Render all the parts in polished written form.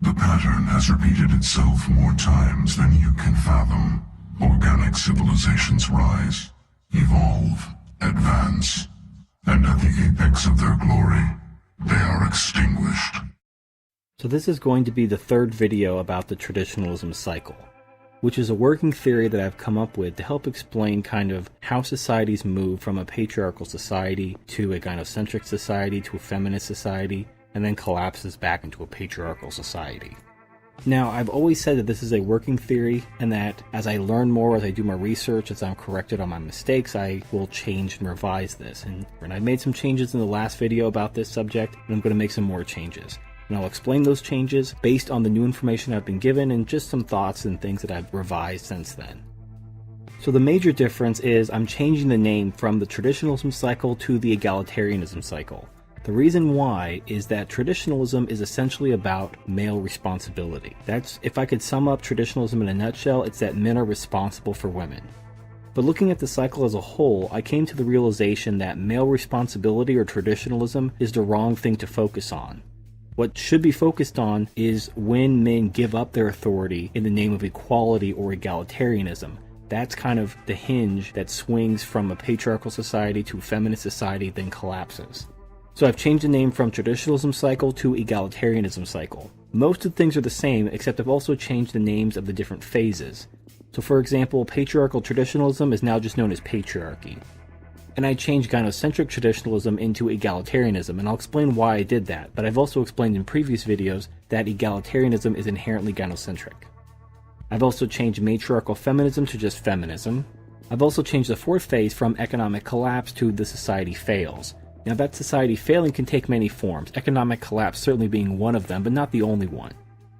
The pattern has repeated itself more times than you can fathom. Organic civilizations rise, evolve, advance, and at the apex of their glory, they are extinguished. So this is going to be the third video about the traditionalism cycle, which is a working theory that I've come up with to help explain kind of how societies move from a patriarchal society to a gynocentric society to a feminist society, and then collapses back into a patriarchal society. Now, I've always said that this is a working theory, and that as I learn more, as I do my research, as I'm corrected on my mistakes, I will change and revise this. And I've made some changes in the last video about this subject, and I'm going to make some more changes. And I'll explain those changes based on the new information I've been given and just some thoughts and things that I've revised since then. So the major difference is I'm changing the name from the traditionalism cycle to the egalitarianism cycle. The reason why is that traditionalism is essentially about male responsibility. That's, if I could sum up traditionalism in a nutshell, it's that men are responsible for women. But looking at the cycle as a whole, I came to the realization that male responsibility or traditionalism is the wrong thing to focus on. What should be focused on is when men give up their authority in the name of equality or egalitarianism. That's kind of the hinge that swings from a patriarchal society to a feminist society, then collapses. So I've changed the name from traditionalism cycle to egalitarianism cycle. Most of the things are the same, except I've also changed the names of the different phases. So for example, patriarchal traditionalism is now just known as patriarchy. And I changed gynocentric traditionalism into egalitarianism, and I'll explain why I did that, but I've also explained in previous videos that egalitarianism is inherently gynocentric. I've also changed matriarchal feminism to just feminism. I've also changed the fourth phase from economic collapse to the society fails. Now that society failing can take many forms, economic collapse certainly being one of them, but not the only one.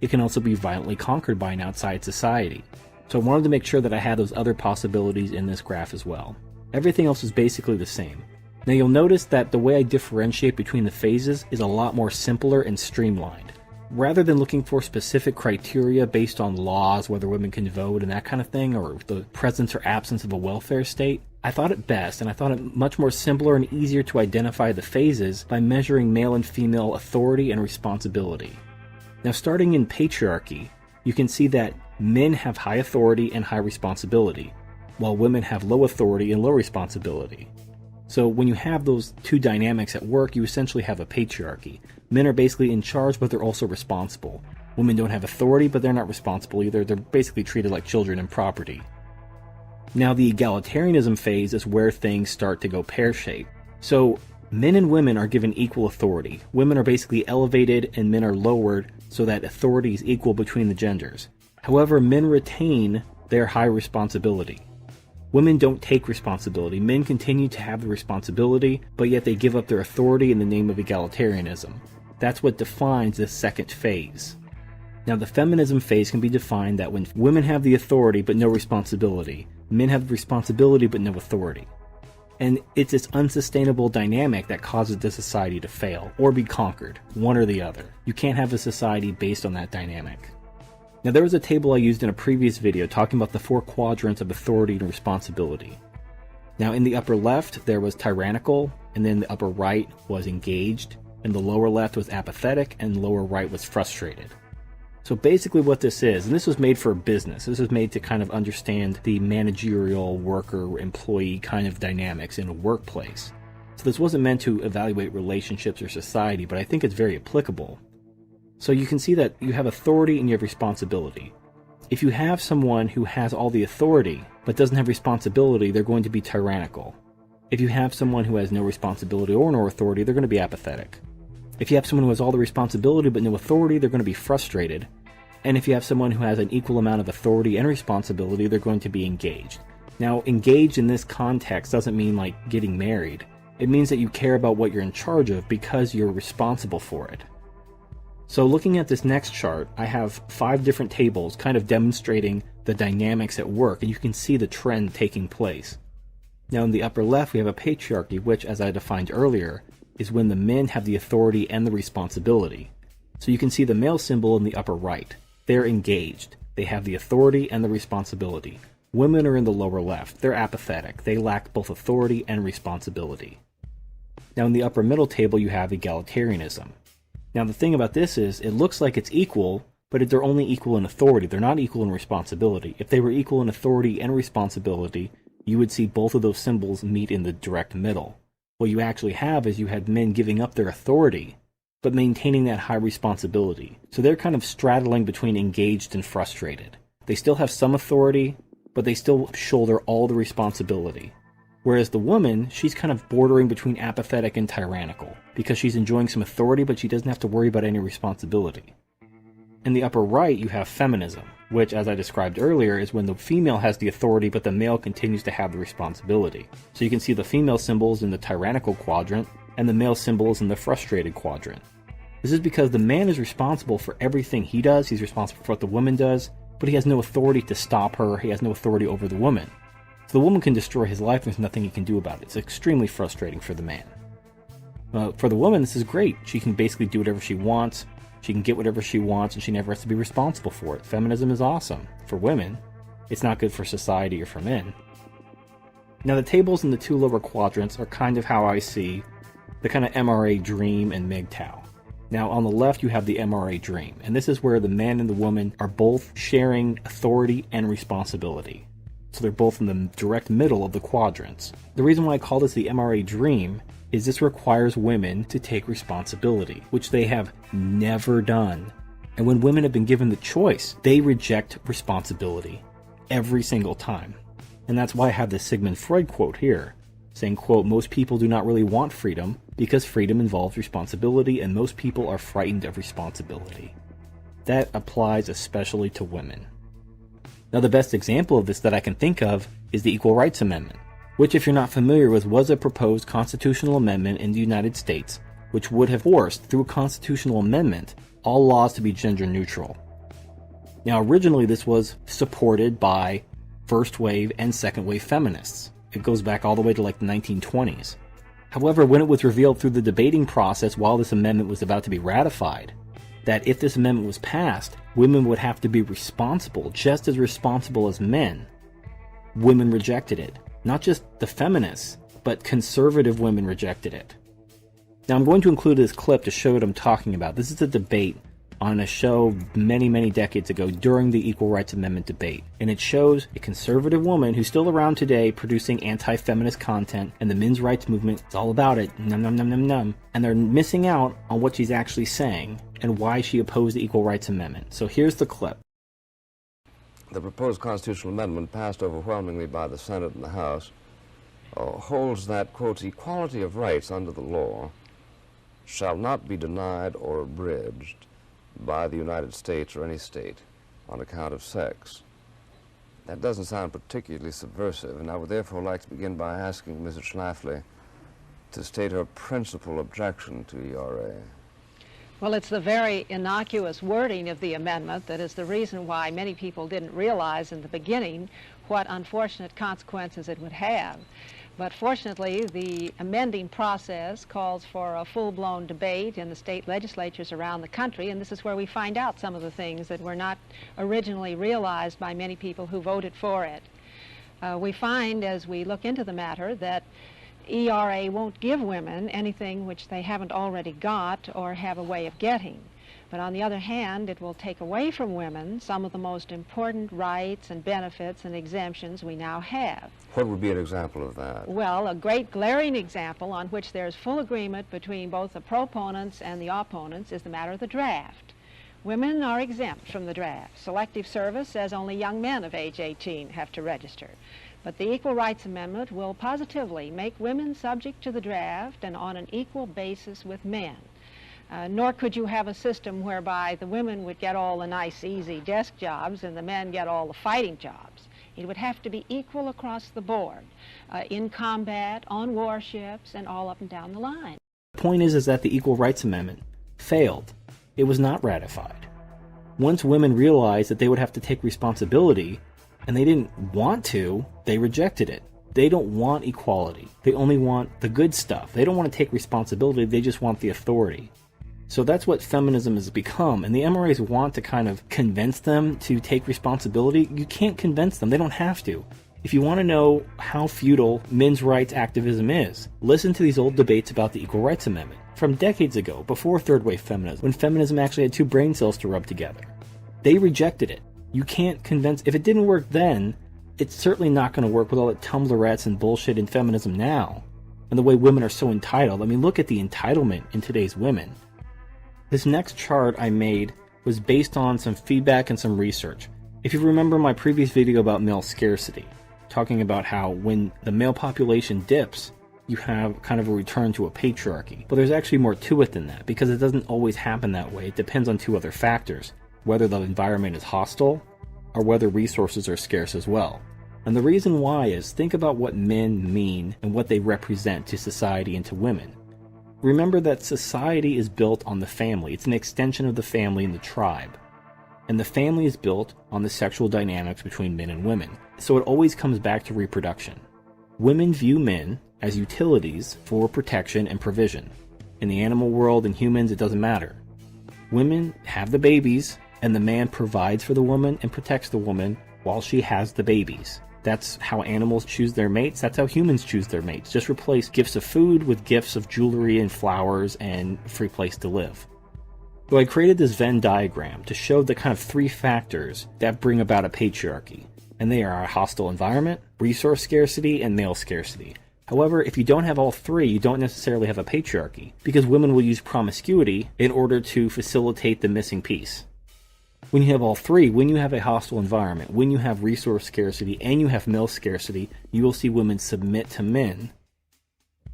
It can also be violently conquered by an outside society. So I wanted to make sure that I had those other possibilities in this graph as well. Everything else is basically the same. Now you'll notice that the way I differentiate between the phases is a lot more simpler and streamlined. Rather than looking for specific criteria based on laws, whether women can vote and that kind of thing, or the presence or absence of a welfare state, I thought it best, and I thought it much more simpler and easier to identify the phases by measuring male and female authority and responsibility. Now starting in patriarchy, you can see that men have high authority and high responsibility, while women have low authority and low responsibility. So when you have those two dynamics at work, you essentially have a patriarchy. Men are basically in charge, but they're also responsible. Women don't have authority, but they're not responsible either. They're basically treated like children and property. Now the egalitarianism phase is where things start to go pear-shaped. So men and women are given equal authority. Women are basically elevated and men are lowered so that authority is equal between the genders. However, men retain their high responsibility. Women don't take responsibility. Men continue to have the responsibility, but yet they give up their authority in the name of egalitarianism. That's what defines this second phase. Now the feminism phase can be defined that when women have the authority but no responsibility, men have the responsibility but no authority. And it's this unsustainable dynamic that causes the society to fail or be conquered, one or the other. You can't have a society based on that dynamic. Now there was a table I used in a previous video talking about the four quadrants of authority and responsibility. Now in the upper left there was tyrannical, and then the upper right was engaged, and the lower left was apathetic, and the lower right was frustrated. So basically what this is, and this was made for business, this was made to kind of understand the managerial worker-employee kind of dynamics in a workplace. So this wasn't meant to evaluate relationships or society, but I think it's very applicable. So you can see that you have authority and you have responsibility. If you have someone who has all the authority but doesn't have responsibility, they're going to be tyrannical. If you have someone who has no responsibility or no authority, they're going to be apathetic. If you have someone who has all the responsibility but no authority, they're going to be frustrated. And if you have someone who has an equal amount of authority and responsibility, they're going to be engaged. Now, engaged in this context doesn't mean like getting married. It means that you care about what you're in charge of because you're responsible for it. So looking at this next chart, I have 5 different tables kind of demonstrating the dynamics at work, and you can see the trend taking place. Now in the upper left we have a patriarchy, which, as I defined earlier, is when the men have the authority and the responsibility. So you can see the male symbol in the upper right. They're engaged. They have the authority and the responsibility. Women are in the lower left. They're apathetic. They lack both authority and responsibility. Now in the upper middle table you have egalitarianism. Now the thing about this is, it looks like it's equal, but they're only equal in authority. They're not equal in responsibility. If they were equal in authority and responsibility, you would see both of those symbols meet in the direct middle. What you actually have is you had men giving up their authority, but maintaining that high responsibility. So they're kind of straddling between engaged and frustrated. They still have some authority, but they still shoulder all the responsibility. Whereas the woman, she's kind of bordering between apathetic and tyrannical, because she's enjoying some authority, but she doesn't have to worry about any responsibility. In the upper right, you have feminism, which, as I described earlier, is when the female has the authority, but the male continues to have the responsibility. So you can see the female symbols in the tyrannical quadrant, and the male symbols in the frustrated quadrant. This is because the man is responsible for everything he does, he's responsible for what the woman does, but he has no authority to stop her, he has no authority over the woman. So the woman can destroy his life, there's nothing he can do about it. It's extremely frustrating for the man. For the woman, this is great. She can basically do whatever she wants, she can get whatever she wants, and she never has to be responsible for it. Feminism is awesome. For women, it's not good for society or for men. Now the tables in the two lower quadrants are kind of how I see the kind of MRA dream and MGTOW. Now on the left you have the MRA dream, and this is where the man and the woman are both sharing authority and responsibility. So they're both in the direct middle of the quadrants. The reason why I call this the MRA dream is this requires women to take responsibility, which they have never done. And when women have been given the choice, they reject responsibility every single time. And that's why I have this Sigmund Freud quote here, saying, quote, "Most people do not really want freedom because freedom involves responsibility, and most people are frightened of responsibility." That applies especially to women. Now the best example of this that I can think of is the Equal Rights Amendment, which, if you're not familiar with, was a proposed constitutional amendment in the United States, which would have forced, through a constitutional amendment, all laws to be gender neutral. Now originally this was supported by first wave and second wave feminists. It goes back all the way to like the 1920s. However, when it was revealed through the debating process while this amendment was about to be ratified, that if this amendment was passed, women would have to be responsible, just as responsible as men, women rejected it. Not just the feminists, but conservative women rejected it. Now I'm going to include this clip to show what I'm talking about. This is a debate on a show many, many decades ago during the Equal Rights Amendment debate. And it shows a conservative woman who's still around today producing anti-feminist content, and the men's rights movement is all about it. Num num num num num. And they're missing out on what she's actually saying and why she opposed the Equal Rights Amendment. So here's the clip. The proposed constitutional amendment, passed overwhelmingly by the Senate and the House, holds that, quote, "equality of rights under the law shall not be denied or abridged by the United States or any state on account of sex." That doesn't sound particularly subversive, and I would therefore like to begin by asking Mrs. Schlafly to state her principal objection to ERA. Well, it's the very innocuous wording of the amendment that is the reason why many people didn't realize in the beginning what unfortunate consequences it would have. But fortunately, the amending process calls for a full-blown debate in the state legislatures around the country, and this is where we find out some of the things that were not originally realized by many people who voted for it. We find, as we look into the matter, that ERA won't give women anything which they haven't already got or have a way of getting. But on the other hand, it will take away from women some of the most important rights and benefits and exemptions we now have. What would be an example of that? Well, a great glaring example on which there's full agreement between both the proponents and the opponents is the matter of the draft. Women are exempt from the draft. Selective service says only young men of age 18 have to register. But the Equal Rights Amendment will positively make women subject to the draft and on an equal basis with men. Nor could you have a system whereby the women would get all the nice, easy desk jobs and the men get all the fighting jobs. It would have to be equal across the board, in combat, on warships, and all up and down the line. The point is that the Equal Rights Amendment failed. It was not ratified. Once women realized that they would have to take responsibility, and they didn't want to, they rejected it. They don't want equality. They only want the good stuff. They don't want to take responsibility, they just want the authority. So that's what feminism has become, and the MRAs want to kind of convince them to take responsibility. You can't convince them. They don't have to. If you want to know how futile men's rights activism is, listen to these old debates about the Equal Rights Amendment from decades ago, before third-wave feminism, when feminism actually had 2 brain cells to rub together. They rejected it. You can't convince... If it didn't work then, it's certainly not going to work with all the Tumblrettes and bullshit in feminism now, and the way women are so entitled. I mean, look at the entitlement in today's women. This next chart I made was based on some feedback and some research. If you remember my previous video about male scarcity, talking about how when the male population dips, you have kind of a return to a patriarchy. But there's actually more to it than that, because it doesn't always happen that way. It depends on 2 other factors, whether the environment is hostile or whether resources are scarce as well. And the reason why is, think about what men mean and what they represent to society and to women. Remember that society is built on the family. It's an extension of the family and the tribe. And the family is built on the sexual dynamics between men and women. So it always comes back to reproduction. Women view men as utilities for protection and provision. In the animal world and humans, it doesn't matter. Women have the babies, and the man provides for the woman and protects the woman while she has the babies. That's how animals choose their mates. That's how humans choose their mates. Just replace gifts of food with gifts of jewelry and flowers and a free place to live. So I created this Venn diagram to show the kind of 3 factors that bring about a patriarchy. And they are a hostile environment, resource scarcity, and male scarcity. However, if you don't have all 3, you don't necessarily have a patriarchy, because women will use promiscuity in order to facilitate the missing piece. When you have all 3, when you have a hostile environment, when you have resource scarcity, and you have male scarcity, you will see women submit to men.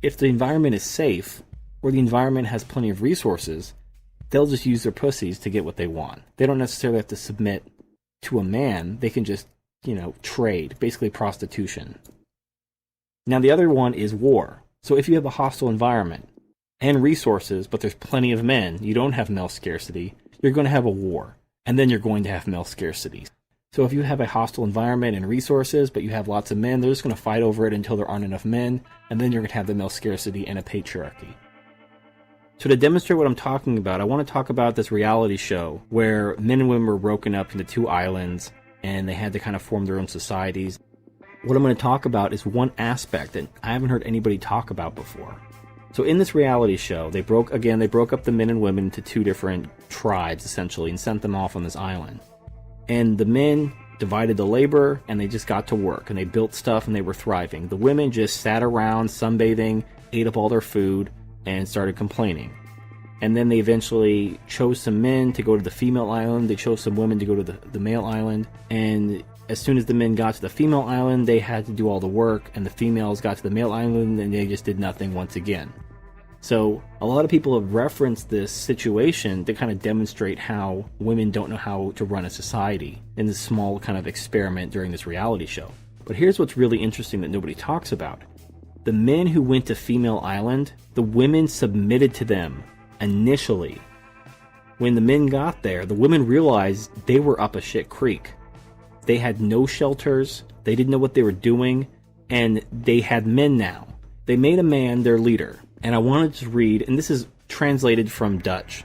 If the environment is safe, or the environment has plenty of resources, they'll just use their pussies to get what they want. They don't necessarily have to submit to a man. They can just, trade, basically prostitution. Now the other one is war. So if you have a hostile environment and resources, but there's plenty of men, you don't have male scarcity, you're going to have a war. And then you're going to have male scarcity. So if you have a hostile environment and resources, but you have lots of men, they're just going to fight over it until there aren't enough men, and then you're going to have the male scarcity and a patriarchy. So to demonstrate what I'm talking about, I want to talk about this reality show where men and women were broken up into 2 islands, and they had to kind of form their own societies. What I'm going to talk about is one aspect that I haven't heard anybody talk about before. So in this reality show, they broke up the men and women into 2 different tribes, essentially, and sent them off on this island. And the men divided the labor, and they just got to work, and they built stuff, and they were thriving. The women just sat around sunbathing, ate up all their food, and started complaining. And then they eventually chose some men to go to the female island, they chose some women to go to the male island, and as soon as the men got to the female island, they had to do all the work, and the females got to the male island, and they just did nothing once again. So a lot of people have referenced this situation to kind of demonstrate how women don't know how to run a society in this small kind of experiment during this reality show. But here's what's really interesting that nobody talks about. The men who went to female island, the women submitted to them initially. When the men got there, the women realized they were up a shit creek. They had no shelters, they didn't know what they were doing, and they had men now. They made a man their leader. And I wanted to read, and this is translated from Dutch.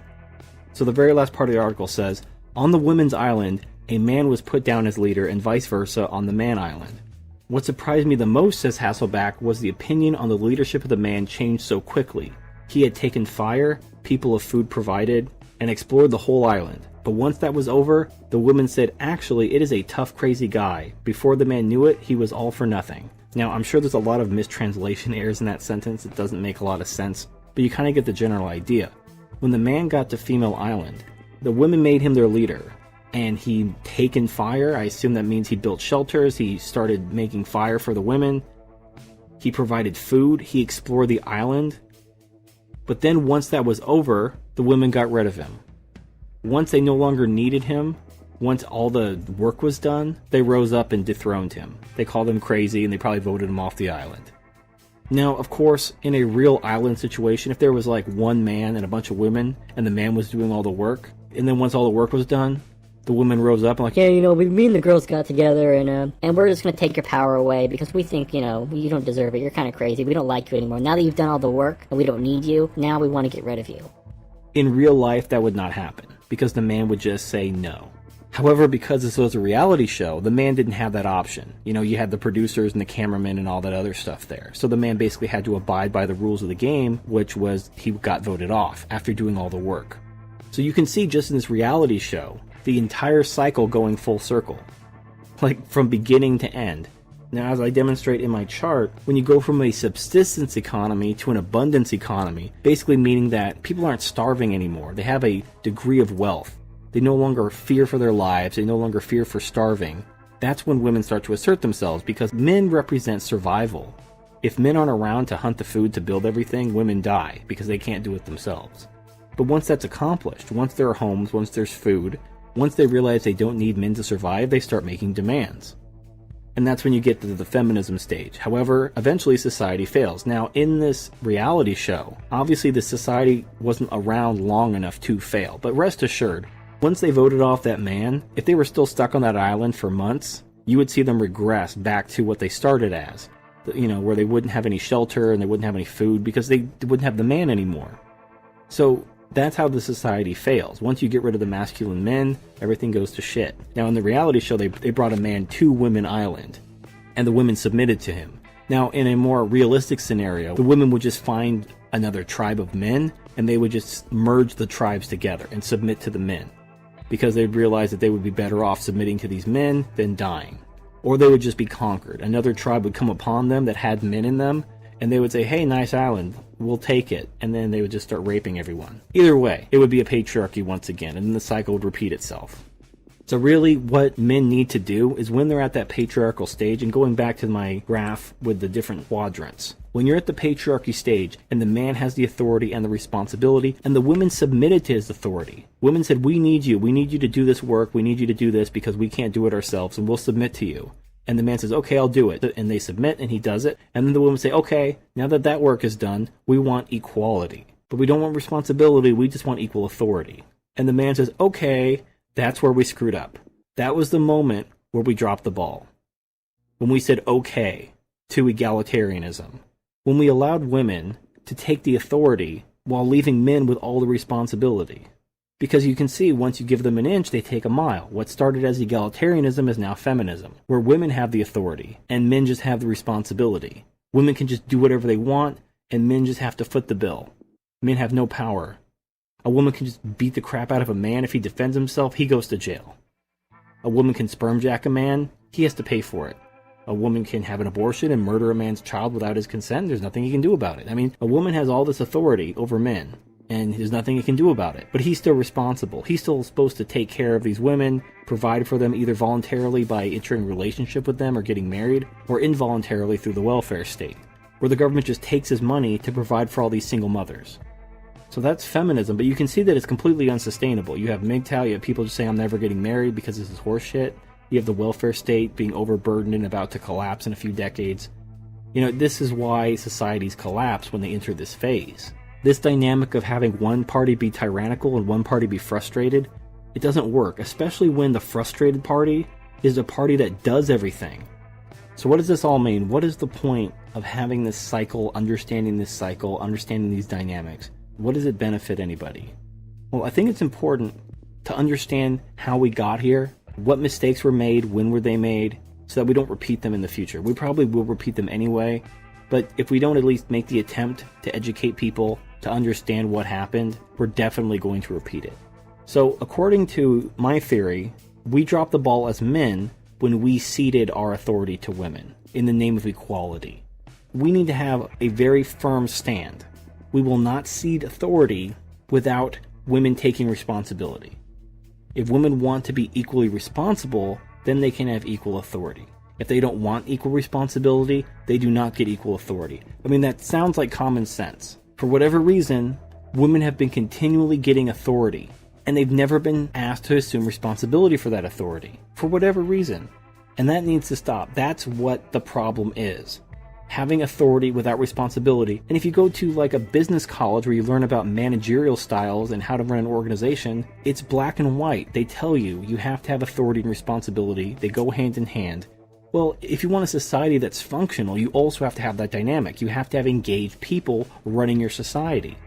So the very last part of the article says, on the women's island, a man was put down as leader and vice versa on the man island. What surprised me the most, says Hasselback, was the opinion on the leadership of the man changed so quickly. He had taken fire, people of food provided, and explored the whole island. But once that was over, the women said, actually, it is a tough, crazy guy. Before the man knew it, he was all for nothing. Now, I'm sure there's a lot of mistranslation errors in that sentence. It doesn't make a lot of sense, but you kind of get the general idea. When the man got to female island, the women made him their leader, and he taken fire. I assume that means he built shelters, he started making fire for the women, he provided food, he explored the island. But then once that was over, the women got rid of him. Once they no longer needed him, once all the work was done, they rose up and dethroned him. They called him crazy, and they probably voted him off the island. Now, of course, in a real island situation, if there was like one man and a bunch of women, and the man was doing all the work, and then once all the work was done, the women rose up and like, yeah, me and the girls got together, and we're just gonna take your power away because we think, you don't deserve it. You're kind of crazy. We don't like you anymore. Now that you've done all the work and we don't need you, now we want to get rid of you. In real life, that would not happen because the man would just say no. However, because this was a reality show, the man didn't have that option. You know, you had the producers and the cameramen and all that other stuff there. So the man basically had to abide by the rules of the game, which was he got voted off after doing all the work. So you can see just in this reality show, the entire cycle going full circle. Like from beginning to end. Now, as I demonstrate in my chart, when you go from a subsistence economy to an abundance economy, basically meaning that people aren't starving anymore. They have a degree of wealth. They no longer fear for their lives. They no longer fear for starving. That's when women start to assert themselves, because men represent survival. If men aren't around to hunt the food to build everything, women die because they can't do it themselves. But once that's accomplished, once there are homes, once there's food, once they realize they don't need men to survive, they start making demands. And that's when you get to the feminism stage. However, eventually society fails. Now, in this reality show, obviously the society wasn't around long enough to fail. But rest assured, once they voted off that man, if they were still stuck on that island for months, you would see them regress back to what they started as. You know, where they wouldn't have any shelter and they wouldn't have any food because they wouldn't have the man anymore. So that's how the society fails. Once you get rid of the masculine men, everything goes to shit. Now in the reality show, they brought a man to Women Island, and the women submitted to him. Now in a more realistic scenario, the women would just find another tribe of men, and they would just merge the tribes together and submit to the men, because they'd realize that they would be better off submitting to these men than dying. Or they would just be conquered. Another tribe would come upon them that had men in them, and they would say, hey, nice island, we'll take it. And then they would just start raping everyone. Either way, it would be a patriarchy once again, and then the cycle would repeat itself. So really, what men need to do is when they're at that patriarchal stage, and going back to my graph with the different quadrants, when you're at the patriarchy stage, and the man has the authority and the responsibility, and the women submitted to his authority. Women said, we need you to do this work, we need you to do this because we can't do it ourselves, and we'll submit to you. And the man says, okay, I'll do it. And they submit, and he does it. And then the women say, okay, now that that work is done, we want equality. But we don't want responsibility, we just want equal authority. And the man says, okay, that's where we screwed up. That was the moment where we dropped the ball. When we said okay to egalitarianism. When we allowed women to take the authority while leaving men with all the responsibility. Because you can see, once you give them an inch, they take a mile. What started as egalitarianism is now feminism, where women have the authority, and men just have the responsibility. Women can just do whatever they want, and men just have to foot the bill. Men have no power. A woman can just beat the crap out of a man. If he defends himself, he goes to jail. A woman can sperm jack a man, he has to pay for it. A woman can have an abortion and murder a man's child without his consent. There's nothing he can do about it. I mean, a woman has all this authority over men, and there's nothing he can do about it. But he's still responsible. He's still supposed to take care of these women, provide for them either voluntarily by entering a relationship with them or getting married, or involuntarily through the welfare state, where the government just takes his money to provide for all these single mothers. So that's feminism, but you can see that it's completely unsustainable. You have MGTOW, you have people just saying, I'm never getting married because this is horseshit. You have the welfare state being overburdened and about to collapse in a few decades. You know, this is why societies collapse when they enter this phase. This dynamic of having one party be tyrannical and one party be frustrated, it doesn't work, especially when the frustrated party is the party that does everything. So what does this all mean? What is the point of having this cycle, understanding these dynamics? What does it benefit anybody? Well, I think it's important to understand how we got here, what mistakes were made, when were they made, so that we don't repeat them in the future. We probably will repeat them anyway, but if we don't at least make the attempt to educate people to understand what happened, we're definitely going to repeat it. So according to my theory, we dropped the ball as men when we ceded our authority to women in the name of equality. We need to have a very firm stand. We will not cede authority without women taking responsibility. If women want to be equally responsible, then they can have equal authority. If they don't want equal responsibility, they do not get equal authority. I mean, that sounds like common sense. For whatever reason, women have been continually getting authority, and they've never been asked to assume responsibility for that authority. For whatever reason. And that needs to stop. That's what the problem is. Having authority without responsibility. And if you go to like a business college where you learn about managerial styles and how to run an organization, it's black and white. They tell you you have to have authority and responsibility. They go hand in hand. Well, if you want a society that's functional, you also have to have that dynamic. You have to have engaged people running your society.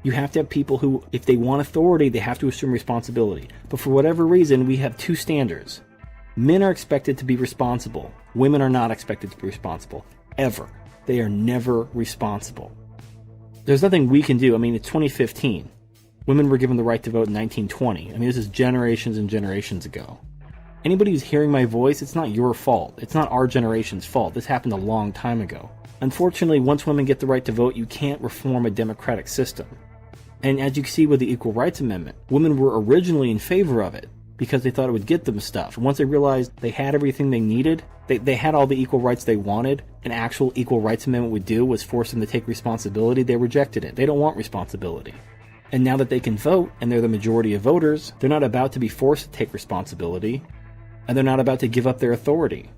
You have to have people who, if they want authority, they have to assume responsibility. But for whatever reason, we have two standards. Men are expected to be responsible. Women are not expected to be responsible. Ever. They are never responsible. There's nothing we can do. I mean, it's 2015. Women were given the right to vote in 1920. I mean, this is generations and generations ago. Anybody who's hearing my voice, it's not your fault. It's not our generation's fault. This happened a long time ago. Unfortunately, once women get the right to vote, you can't reform a democratic system. And as you can see with the Equal Rights Amendment, women were originally in favor of it because they thought it would get them stuff. And once they realized they had everything they needed, they had all the equal rights they wanted, an actual Equal Rights Amendment would do was force them to take responsibility, they rejected it. They don't want responsibility. And now that they can vote, and they're the majority of voters, they're not about to be forced to take responsibility, and they're not about to give up their authority.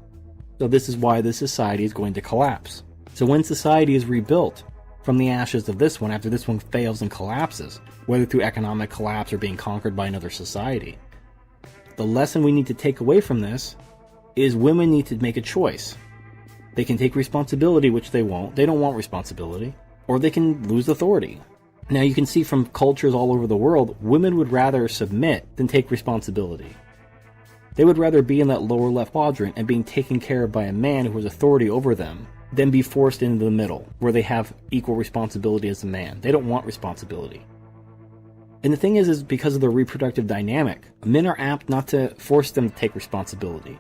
So this is why this society is going to collapse. So when society is rebuilt from the ashes of this one, after this one fails and collapses, whether through economic collapse or being conquered by another society, the lesson we need to take away from this is women need to make a choice. They can take responsibility, which they won't. They don't want responsibility. Or they can lose authority. Now you can see from cultures all over the world, women would rather submit than take responsibility. They would rather be in that lower left quadrant and being taken care of by a man who has authority over them than be forced into the middle, where they have equal responsibility as a man. They don't want responsibility. And the thing is because of the reproductive dynamic, men are apt not to force them to take responsibility.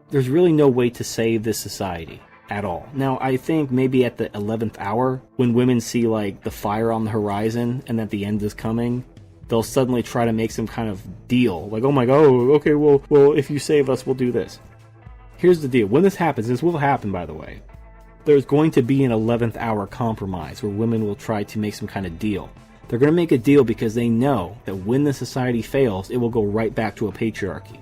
There's really no way to save this society at all. Now, I think maybe at the 11th hour, when women see like the fire on the horizon and that the end is coming, they'll suddenly try to make some kind of deal. Like, oh my god, okay, well, if you save us, we'll do this. Here's the deal. When this happens, this will happen, by the way, there's going to be an 11th hour compromise where women will try to make some kind of deal. They're going to make a deal because they know that when the society fails, it will go right back to a patriarchy.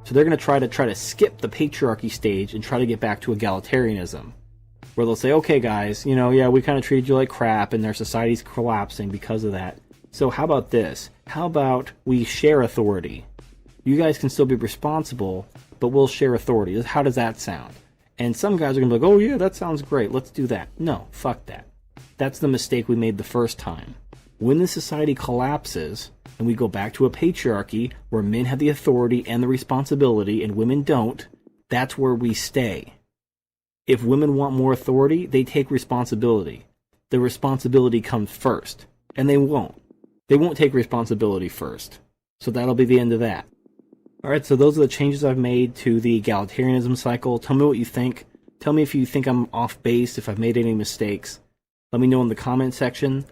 So they're going to try to skip the patriarchy stage and try to get back to egalitarianism, where they'll say, okay guys, yeah, we kind of treated you like crap and their society's collapsing because of that. So how about this? How about we share authority? You guys can still be responsible, but we'll share authority. How does that sound? And some guys are going to be like, oh yeah, that sounds great. Let's do that. No, fuck that. That's the mistake we made the first time. When the society collapses and we go back to a patriarchy where men have the authority and the responsibility and women don't, that's where we stay. If women want more authority, they take responsibility. The responsibility comes first. And they won't. They won't take responsibility first. So that'll be the end of that. Alright, so those are the changes I've made to the egalitarianism cycle. Tell me what you think. Tell me if you think I'm off base, if I've made any mistakes. Let me know in the comment section.